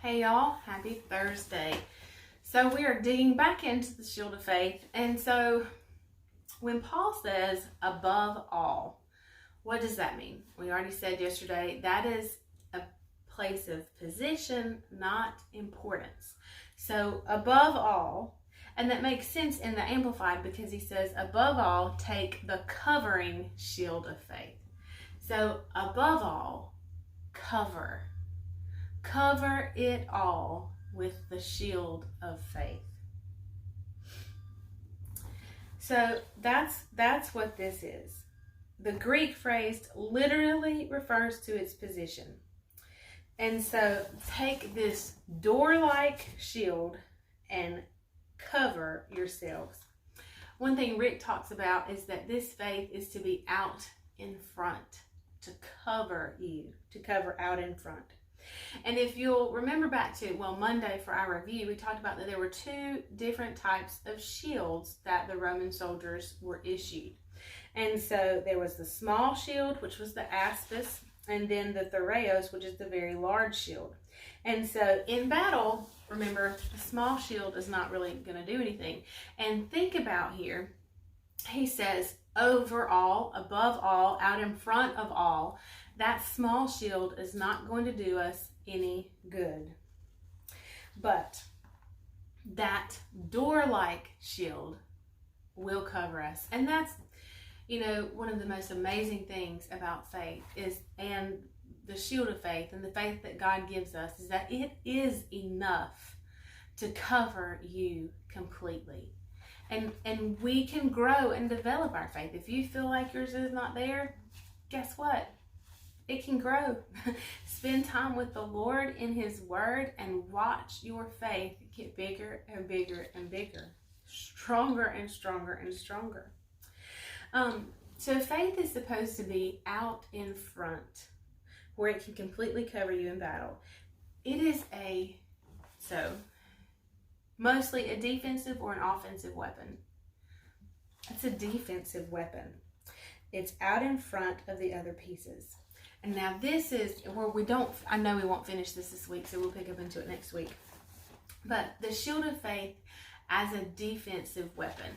Hey y'all, happy Thursday. So we are digging back into the shield of faith. And so when Paul says above all, what does that mean? We already said yesterday that is a place of position, not importance. So above all, and that makes sense in the Amplified because he says above all, take the covering shield of faith. So above all, cover it all with the shield of faith. So that's what this is. The Greek phrase literally refers to its position. And so take this door-like shield and cover yourselves. One thing Rick talks about is that this faith is to be out in front, to cover you, to cover out in front. And if you'll remember back to, Monday for our review, we talked about that there were two different types of shields that the Roman soldiers were issued. And so there was the small shield, which was the aspis, and then the thureos, which is the very large shield. And so in battle, remember, the small shield is not really going to do anything. And think about here, he says, overall, above all, out in front of all, that small shield is not going to do us any good. But that door-like shield will cover us. And that's, one of the most amazing things about faith and the shield of faith and the faith that God gives us is that it is enough to cover you completely. And we can grow and develop our faith. If you feel like yours is not there, guess what? It can grow. Spend time with the Lord in His Word and watch your faith get bigger and bigger and bigger. Stronger and stronger and stronger. So faith is supposed to be out in front where it can completely cover you in battle. It is mostly a defensive or an offensive weapon. It's a defensive weapon. It's out in front of the other pieces. And now this is where I know we won't finish this week, so we'll pick up into it next week. But the shield of faith as a defensive weapon.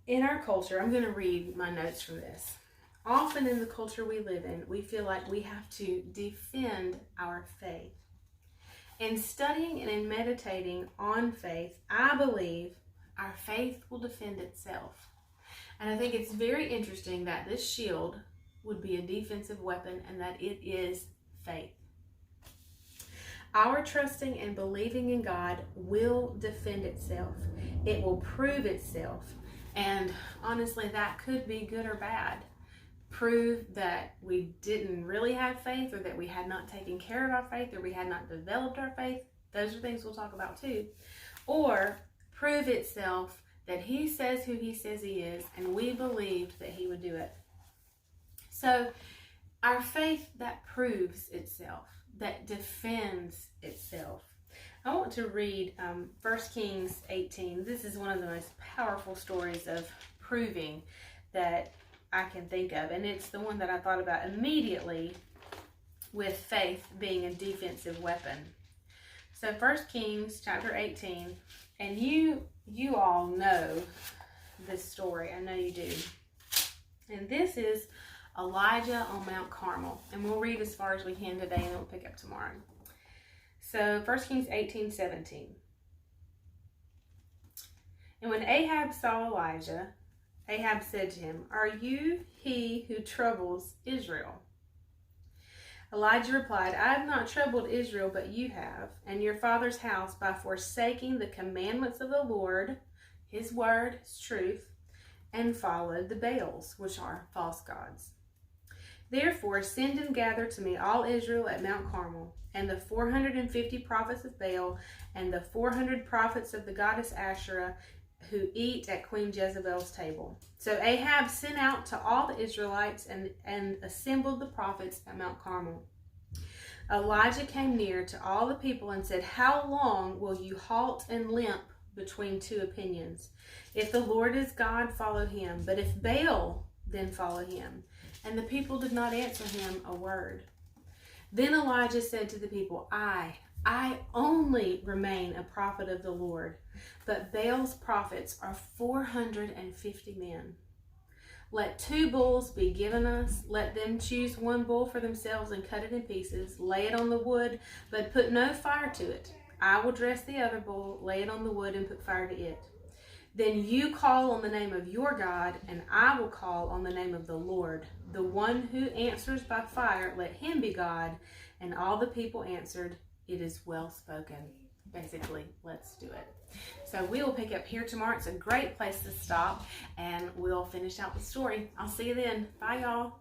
In our culture, I'm going to read my notes from this. Often in the culture we live in, we feel like we have to defend our faith. In studying and in meditating on faith, I believe our faith will defend itself. And I think it's very interesting that this shield would be a defensive weapon and that it is faith. Our trusting and believing in God will defend itself. It will prove itself. And honestly, that could be good or bad. Prove that we didn't really have faith, or that we had not taken care of our faith, or we had not developed our faith. Those are things we'll talk about too. Or prove itself that He says who He says He is, and we believed that He would do it. So our faith that proves itself, that defends itself. I want to read 1 Kings 18. This is one of the most powerful stories of proving that I can think of, and it's the one that I thought about immediately with faith being a defensive weapon. So 1 Kings chapter 18, and you all know this story. I know you do. And this is Elijah on Mount Carmel, and we'll read as far as we can today, and then we'll pick up tomorrow. So 1 Kings 18:17. And when Ahab saw Elijah, Ahab said to him, "Are you he who troubles Israel?" Elijah replied, "I have not troubled Israel, but you have, and your father's house, by forsaking the commandments of the Lord, His word, His truth, and followed the Baals, which are false gods. Therefore send and gather to me all Israel at Mount Carmel, and the 450 prophets of Baal, and the 400 prophets of the goddess Asherah, who eat at Queen Jezebel's table." So Ahab sent out to all the Israelites and assembled the prophets at Mount Carmel. Elijah came near to all the people and said, "How long will you halt and limp between two opinions? If the Lord is God, follow Him. But if Baal, then follow him." And the people did not answer him a word. Then Elijah said to the people, I only remain a prophet of the Lord, but Baal's prophets are 450 men. Let 2 bulls be given us. Let them choose 1 bull for themselves and cut it in pieces. Lay it on the wood, but put no fire to it. I will dress the other bull, lay it on the wood, and put fire to it. Then you call on the name of your God, and I will call on the name of the Lord. The one who answers by fire, let him be God. And all the people answered, it is well spoken. Basically, let's do it. So we will pick up here tomorrow. It's a great place to stop, and we'll finish out the story. I'll see you then. Bye, y'all.